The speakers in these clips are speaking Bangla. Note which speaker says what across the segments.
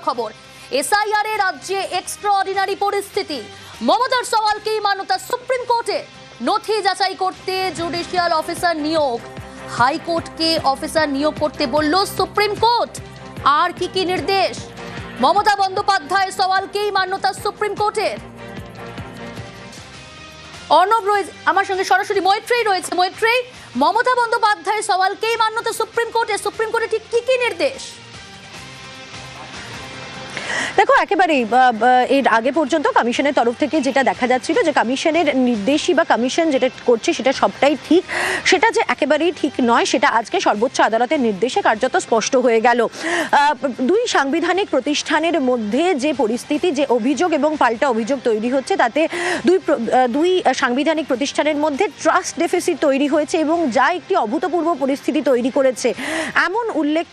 Speaker 1: খবর, এসআইআর এ রাজ্যে এক্সট্রাঅর্ডিনারি পরিস্থিতি। মমতার সওয়ালকেই মান্যতা সুপ্রিম কোর্টে। নথি যাচাই করতে জুডিশিয়াল অফিসার নিয়োগ, হাইকোর্টকে অফিসার নিয়োগ করতে বলল সুপ্রিম কোর্ট। আর কি নির্দেশ? মমতা বন্দ্যোপাধ্যায়ের সওয়ালকেই মান্যতা সুপ্রিম কোর্টের। অর্ণব রয়েছে আমার সঙ্গে সরাসরি, মৈত্রেয়ী রয়েছে। মৈত্রেয়ী, মমতা বন্দ্যোপাধ্যায়ের সওয়ালকেই মান্যতা সুপ্রিম কোর্টে। সুপ্রিম কোর্টে ঠিক কি নির্দেশ?
Speaker 2: দেখো, একেবারেই এর আগে পর্যন্ত কমিশনের তরফ থেকে যেটা দেখা যাচ্ছিল যে কমিশনের নির্দেশই বা কমিশন যেটা করছে সেটা সবটাই ঠিক, সেটা যে একেবারেই ঠিক নয় সেটা আজকে সর্বোচ্চ আদালতের নির্দেশে কার্যত স্পষ্ট হয়ে গেল। দুই সাংবিধানিক প্রতিষ্ঠানের মধ্যে যে পরিস্থিতি, যে অভিযোগ এবং পাল্টা অভিযোগ তৈরি হচ্ছে, তাতে দুই সাংবিধানিক প্রতিষ্ঠানের মধ্যে ট্রাস্ট ডেফিসিট তৈরি হয়েছে এবং যা একটি অভূতপূর্ব পরিস্থিতি তৈরি করেছে এমন উল্লেখ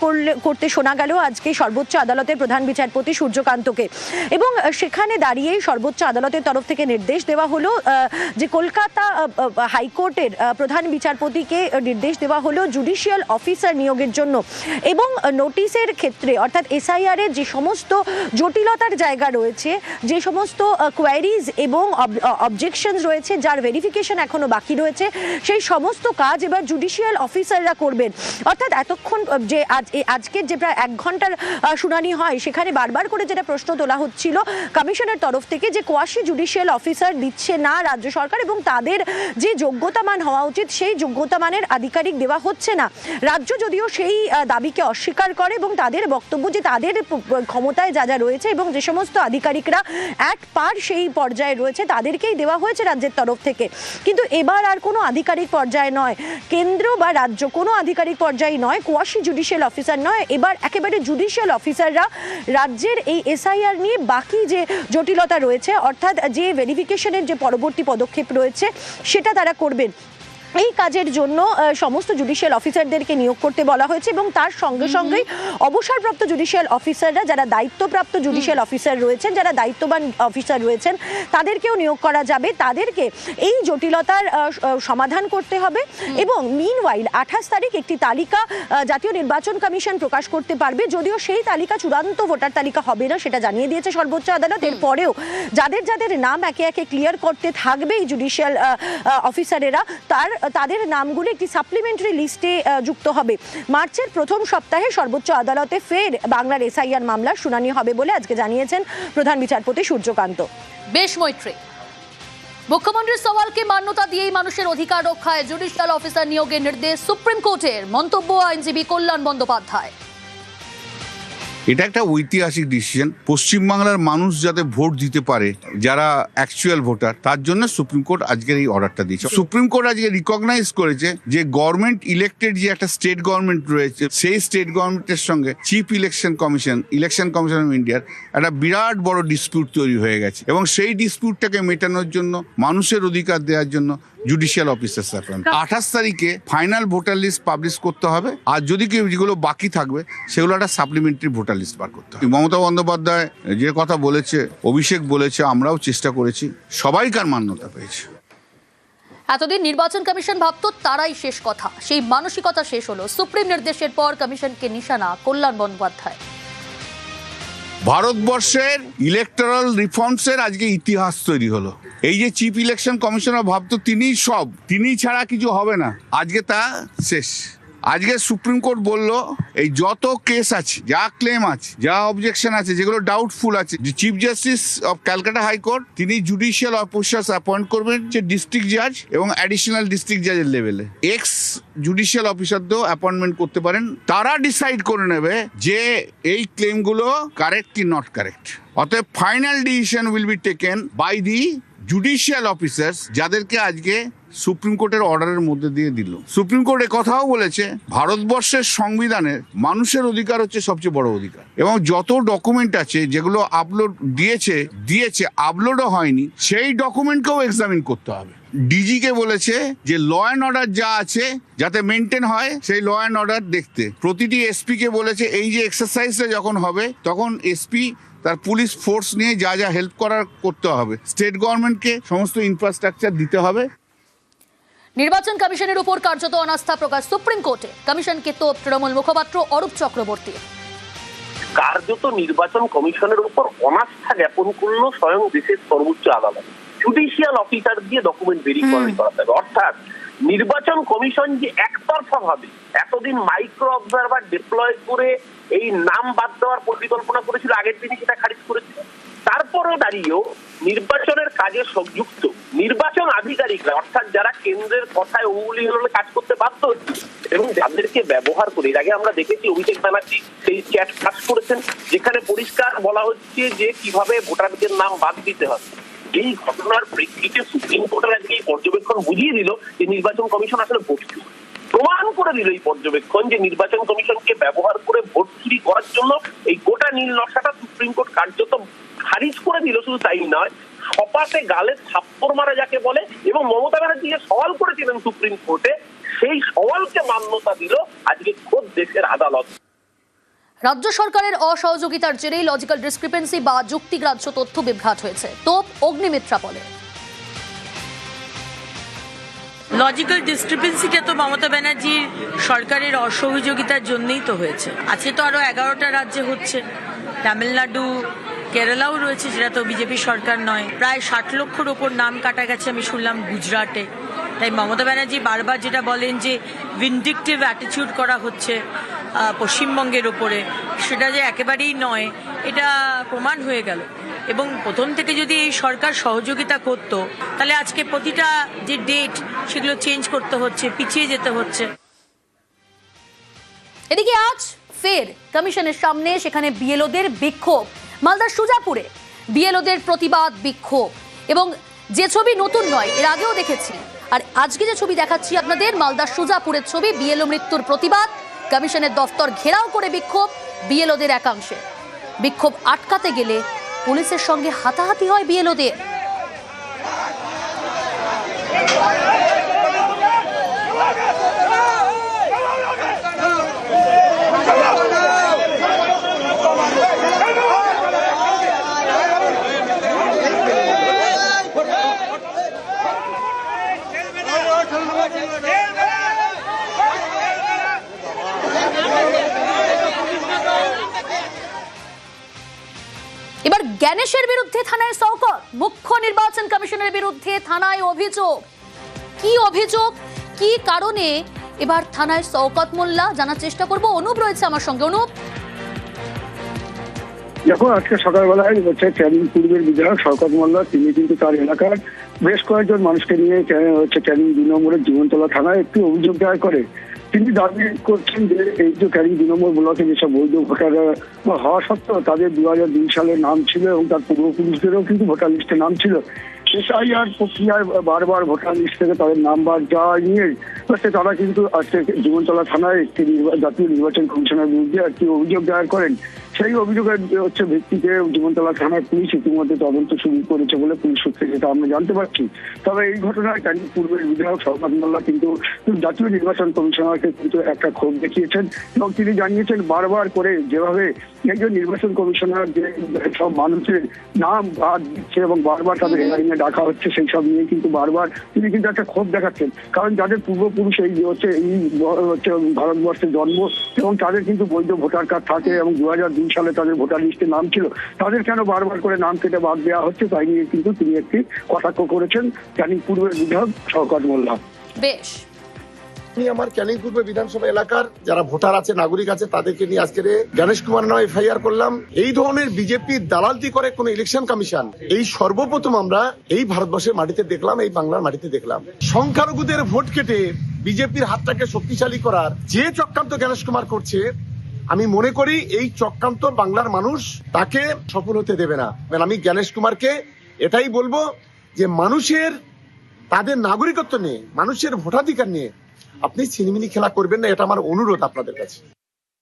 Speaker 2: করতে শোনা গেল আজকে সর্বোচ্চ আদালতের প্রধান বিচারপতি সূর্যকান্তকে। এবং সেখানে দাঁড়িয়েই সর্বোচ্চ আদালতের তরফ থেকে নির্দেশ দেওয়া হলো যে কলকাতা হাইকোর্টের প্রধান বিচারপতিকে নির্দেশ দেওয়া হলো জুডিশিয়াল অফিসার নিয়োগের জন্য। এবং নোটিশের ক্ষেত্রে অর্থাৎ এসআইআর এর যে সমস্ত জটিলতার জায়গা রয়েছে, যে সমস্ত কোয়ারিজ এবং অবজেকশনস রয়েছে, যার ভেরিফিকেশন এখনো বাকি রয়েছে, সেই সমস্ত কাজ এবার জুডিশিয়াল অফিসাররা করবেন। অর্থাৎ এতক্ষণ যে আজকের যে প্রায় 1 ঘন্টার শুনানি হয় সেখানে বারবার করে যেটা প্রশ্ন তোলা হচ্ছিল কমিশনের তরফ থেকে যে কোয়াসি জুডিশিয়াল অফিসার দিচ্ছে না রাজ্য সরকার এবং তাদের যে যোগ্যতা মান হওয়া উচিত সেই যোগ্যতা মানের আধিকারিক দেওয়া হচ্ছে না। রাজ্য যদিও সেই দাবিকে অস্বীকার করে এবং তাদের বক্তব্য যে তাদের ক্ষমতায় যা যা রয়েছে এবং যে সমস্ত আধিকারিকরা এক পার সেই পর্যায়ে রয়েছে তাদেরকেই দেওয়া হয়েছে রাজ্যের তরফ থেকে। কিন্তু এবার আর কোনো আধিকারিক পর্যায়ে নয়, কেন্দ্র বা রাজ্য কোনো আধিকারিক পর্যায়ে নয়, কোয়াসি জুডিশিয়াল অফিসার নয়, এবার একেবারে জুডিশিয়াল অফিসাররা রাজ্যের এই এসআইআর নিয়ে বাকি যে জটিলতা রয়েছে অর্থাৎ যে ভেরিফিকেশনের যে পরবর্তী পদক্ষেপ রয়েছে সেটা তারা করবেন। এই কাজের জন্য সমস্ত জুডিশিয়াল অফিসারদেরকে নিয়োগ করতে বলা হয়েছে এবং তার সঙ্গে সঙ্গেই অবসরপ্রাপ্ত জুডিশিয়াল অফিসাররা, যারা দায়িত্বপ্রাপ্ত জুডিশিয়াল অফিসার রয়েছেন, যারা দায়িত্ববান অফিসার রয়েছেন, তাদেরকেও নিয়োগ করা যাবে। তাদেরকে এই জটিলতার সমাধান করতে হবে। এবং মিনওয়াইল 28 তারিখ একটি তালিকা জাতীয় নির্বাচন কমিশন প্রকাশ করতে পারবে। যদিও সেই তালিকা চূড়ান্ত ভোটার তালিকা হবে না, সেটা জানিয়ে দিয়েছে সর্বোচ্চ আদালত। এরপরেও যাদের যাদের নাম একে একে ক্লিয়ার করতে থাকবে এই জুডিশিয়াল অফিসারেরা, তাদের নামগুলো একটি সাপ্লিমেন্টারি লিস্টে যুক্ত হবে। মার্চের প্রথম সপ্তাহে সর্বোচ্চ আদালতে ফের বাংলার এসআইআর মামলার শুনানি হবে বলে আজকে জানিয়েছেন প্রধান বিচারপতি সূর্যকান্ত।
Speaker 1: বেশ মৈত্রেয়ী, মুখ্যমন্ত্রীর সওয়ালকে মান্যতা দিয়েই মানুষের অধিকার রক্ষায় জুডিশিয়াল অফিসার নিয়োগের নির্দেশ সুপ্রিম কোর্টের। মন্তব্য আইনজীবী কল্যাণ বন্দ্যোপাধ্যায়।
Speaker 3: এটা একটা ঐতিহাসিক ডিসিশন। পশ্চিমবাংলার মানুষ যাতে ভোট দিতে পারে, যারা অ্যাকচুয়াল ভোটার, তার জন্য সুপ্রিম কোর্ট আজকের এই অর্ডারটা দিয়েছে। সুপ্রিম কোর্ট আজকে রিকগনাইজ করেছে যে গভর্নমেন্ট ইলেক্টেড যে একটা স্টেট গভর্নমেন্ট রয়েছে, সেই স্টেট গভর্নমেন্টের সঙ্গে চিফ ইলেকশন কমিশন অফ ইন্ডিয়ার একটা বিরাট বড় ডিসপিউট তৈরি হয়ে গেছে এবং সেই ডিসপিউটটাকে মেটানোর জন্য, মানুষের অধিকার দেওয়ার জন্য জুডিশিয়াল অফিসার্স অ্যাপয়েন্ট 28 তারিখে ফাইনাল ভোটার লিস্ট পাবলিশ করতে হবে। আর যদি কেউ যেগুলো বাকি থাকবে সেগুলো একটা সাপ্লিমেন্টারি ভোটার লিস্ট বার করতে হবে। মমতা বন্দ্যোপাধ্যায় যে কথা বলেছে, অভিষেক বলেছে, আমরাও চেষ্টা করেছি, সবাইকার মান্যতা পেয়েছে।
Speaker 1: এতদিন নির্বাচন কমিশন ভাবতো তারাই শেষ কথা, সেই মানসিকতা শেষ হলো। সুপ্রিম নির্দেশের পর কমিশনকে নিশানা কল্যাণ বন্দ্যোপাধ্যায়।
Speaker 3: ভারতবর্ষের ইলেকটোরাল রিফর্মসের আজকে ইতিহাস তৈরি হলো। এই যে চিফ ইলেকশন কমিশনার ভাবতো তিনি ছাড়া কিছু হবে না, আজকে তা শেষ। আজকে সুপ্রিম কোর্ট বলল এই যত কেস আছে, যা ক্লেম আছে, যা অবজেকশন আছে, যেগুলো ডাউটফুল আছে, যে chief justice of Calcutta high court তিনি জুডিশিয়াল অফিসার্স অ্যাপয়েন্ট করবেন, যে ডিস্ট্রিক্ট জাজ এবং অ্যাডিশনাল ডিস্ট্রিক্ট জাজের লেভেলে এক্স জুডিশিয়াল অফিসারদেরও অ্যাপয়েন্টমেন্ট করতে পারেন। তারা ডিসাইড করে নেবে যে এই ক্লেমগুলো কারেক্ট কি নট কারেক্ট। অতএব final decision will be taken by the judicial officers, যাদেরকে আজকে সুপ্রিম কোর্টের অর্ডারের মধ্যে দিয়ে দিল। সুপ্রিম কোর্ট কথাও বলেছে ভারতবর্ষের সংবিধানের মানুষের অধিকার হচ্ছে সবচেয়ে বড় অধিকার এবং যত ডকুমেন্ট আছে যেগুলো আপলোড দিয়েছে আপলোডও হয়নি, সেই ডকুমেন্টকেও এক্সামিন করতে হবে। ডিজিকে বলেছে যে ল অ্যান্ড অর্ডার যা আছে যাতে মেনটেন হয়, সেই ল অ্যান্ড অর্ডার দেখতে। প্রতিটি এসপি কে বলেছে এই যে এক্সারসাইজটা যখন হবে তখন এসপি তার পুলিশ ফোর্স নিয়ে যা যা হেল্প করতে হবে, স্টেট গভর্নমেন্টকে সমস্ত ইনফ্রাস্ট্রাকচার দিতে হবে।
Speaker 1: নির্বাচন কমিশনের উপর কার্যত অনাস্থা প্রকাশ সুপ্রিম কোর্টে। কমিশনকে তোপ তৃণমূল মুখপাত্র অরূপ চক্রবর্তী।
Speaker 4: কার্যত নির্বাচন কমিশনের উপর অনাস্থা জ্ঞাপন করলো স্বয়ং দেশের সর্বোচ্চ আদালত। জুডিশিয়াল অফিসার দিয়ে ডকুমেন্ট ভেরিফাই করাতে হবে, অর্থাৎ নির্বাচন কমিশন যে একতরফা ভাবে এতদিন মাইক্রো অবজারভার ডিপ্লয় করে এই নাম বাদ দেওয়ার পরিকল্পনা করেছিল, আগের দিনই সেটা খারিজ করেছিল। তারপরও দাঁড়িয়েও নির্বাচনের কাজে সংযুক্ত নির্বাচন আধিকারিকরা, অর্থাৎ যারা কেন্দ্রের কথায় অঙ্গুলি হলে কাজ করতে বাধ্য হচ্ছে এবং যাদেরকে ব্যবহার করে, এর আগে আমরা দেখেছি অভিষেক ব্যানার্জি সেই চ্যাট পাস করেছেন যেখানে পরিষ্কার বলা হচ্ছে যে কিভাবে ভোটারদের নাম বাদ দিতে হবে। এই ঘটনার প্রেক্ষিতে সুপ্রিম কোর্টের আজকে এই পর্যবেক্ষণ বুঝিয়ে দিল যে নির্বাচন কমিশন আসলে ভোট চুরি প্রমাণ করে দিল। এই পর্যবেক্ষণ যে নির্বাচন কমিশনকে ব্যবহার করে ভোট চুরি করার জন্য এই গোটা নীল নকশাটা সুপ্রিম কোর্ট কার্যত খারিজ করে দিল। শুধু তাই নয়, সপাতে গালে থাপ্পড় মারা যাকে বলে, এবং মমতা ব্যানার্জি যে সওয়াল করেছিলেন সুপ্রিম কোর্টে সেই সওয়ালকে মান্যতা দিল আজকে খোদ দেশের আদালত।
Speaker 1: রাজ্য সরকারের অসহযোগিতার জেরেই লজিক্যাল ডিসক্রিপেন্সি বা যুক্তিগ্রাহ্য তথ্য বিভ্রাট হয়েছে, তোপ অগ্নিমিত্রা বলে।
Speaker 5: লজিক্যাল ডিসক্রিপেন্সিটা তো মমতা ব্যানার্জির সরকারের অসহযোগিতার জন্যই তো হয়েছে। আজকে তো আরো 11টা রাজ্যে হচ্ছে, তামিলনাড়ু, কেরালাও রয়েছে, যেটা তো বিজেপি সরকার নয়। প্রায় 60 লক্ষর ওপর নাম কাটা গেছে আমি শুনলাম গুজরাটে। তাই মমতা ব্যানার্জি বারবার যেটা বলেন যে ভিন্ডিকটিভ অ্যাটিটিউড করা হচ্ছে পশ্চিমবঙ্গের ওপরে, সেটা যে একেবারেই নয় এটা প্রমাণ হয়ে গেল। এবং প্রথম থেকে যদি এই সরকার সহযোগিতা করত তাহলে আজকে প্রতিটা যে ডেট সেগুলো চেঞ্জ করতে হচ্ছে, পিছিয়ে যেতে হচ্ছে।
Speaker 1: এদিকে আজ ফের কমিশনের সামনে সেখানে বিএলওদের বিক্ষোভ। মালদার সুজাপুরে বিএলওদের প্রতিবাদ বিক্ষোভ, এবং যে ছবি নতুন নয়, এর আগেও দেখেছি। আর আজকে যে ছবি দেখাচ্ছি আপনাদের মালদার সুজাপুরের ছবি, বিএলও মৃত্যুর প্রতিবাদ, কমিশনের দফতর ঘেরাও করে বিক্ষোভ বিএলওদের একাংশে। বিক্ষোভ আটকাতে গেলে পুলিশের সঙ্গে হাতাহাতি হয় বিএলওদের। এবার জ্ঞানেশের বিরুদ্ধে থানায় শওকত, মুখ্য নির্বাচন কমিশনের বিরুদ্ধে থানায় অভিযোগ। কি অভিযোগ, কি কারণে এবার থানায় শওকত মোল্লা, জানার চেষ্টা করব। অনুপ রয়েছে আমার সঙ্গে। অনুপ,
Speaker 6: দেখো, আজকে সকালবেলায় হচ্ছে ক্যানিং পূর্বের বিধায়ক শওকত মোল্লা, তিনি কিন্তু তার এলাকার বেশ কয়েকজন মানুষকে নিয়ে হচ্ছে ক্যানিং 2 নম্বরের জীবনতলা থানায় একটি অভিযোগ দায়ের করে। তিনি দাবি করছেন যে এই যে ক্যানিং 2 নম্বর ব্লকে যেসব বৈধ ভোটার হওয়া সত্ত্বেও তাদের 2002 সালের নাম ছিল এবং তার পূর্বপুরুষদেরও কিন্তু ভোটার লিস্টে নাম ছিল। এসআইআর প্রক্রিয়ায় বারবার ভোটার লিস্ট থেকে তাদের নাম্বার যাওয়া নিয়ে তারা কিন্তু আজকে জীবনতলা থানায় একটি জাতীয় নির্বাচন কমিশনের বিরুদ্ধে একটি অভিযোগ দায়ের করেন। সেই অভিযোগের হচ্ছে ভিত্তিতে জীবনতলা থানার পুলিশ ইতিমধ্যে তদন্ত শুরু করেছে বলে পুলিশ সূত্রে যেটা আমরা জানতে পারছি। তবে এই ঘটনায় ক্যানিং পূর্বের বিধায়ক শওকত মোল্লা কিন্তু জাতীয় নির্বাচন কমিশনারকে কিন্তু একটা ক্ষোভ দেখিয়েছেন এবং তিনি জানিয়েছেন বারবার করে যেভাবে একজন নির্বাচন কমিশনার যে সব মানুষের নাম বাদ দিচ্ছে এবং বারবার তাদের হেয়ারিংয়ে ডাকা হচ্ছে, সেই সব নিয়ে কিন্তু বারবার তিনি কিন্তু একটা ক্ষোভ দেখাচ্ছেন। কারণ যাদের পূর্বপুরুষ এই হচ্ছে ভারতবর্ষে জন্ম এবং তাদের কিন্তু বৈধ ভোটার কার্ড থাকে এবং 2002 সালে তাদের ভোটার লিস্টে নাম ছিল, তাদের কেন বারবার করে নাম কেটে বাদ দেওয়া হচ্ছে, তাই নিয়ে কিন্তু তিনি একটি কটাক্ষ করেছেন ক্যানিং পূর্বের বিধায়ক শওকত মোল্লা।
Speaker 1: বেশ,
Speaker 7: আমি আমার ক্যানিং পূর্ব বিধানসভা এলাকার যারা ভোটার আছে, নাগরিক আছে, তাদেরকে নিয়ে আজকে গণেশ কুমার নামে এফআইআর করলাম। এই ধরনের বিজেপি দালালতি করে কোন ইলেকশন কমিশন এই সর্বপ্রথম আমরা এই ভারতবর্ষের মাটিতে দেখলাম, এই বাংলার মাটিতে দেখলাম। সংখ্যালঘুদের ভোট কেটে বিজেপির হাতটাকে শক্তিশালী করার যে চক্রান্ত গণেশ কুমার করছে, আমি মনে করি এই চক্রান্ত বাংলার মানুষ তাকে সফল হতে দেবে না। আমি গণেশ কুমারকে এটাই বলবো যে মানুষের তাদের নাগরিকত্ব নিয়ে, মানুষের ভোটাধিকার নিয়ে আপনি ছিনিমিনি খেলা করবেন না, এটা আমার অনুরোধ আপনাদের কাছে।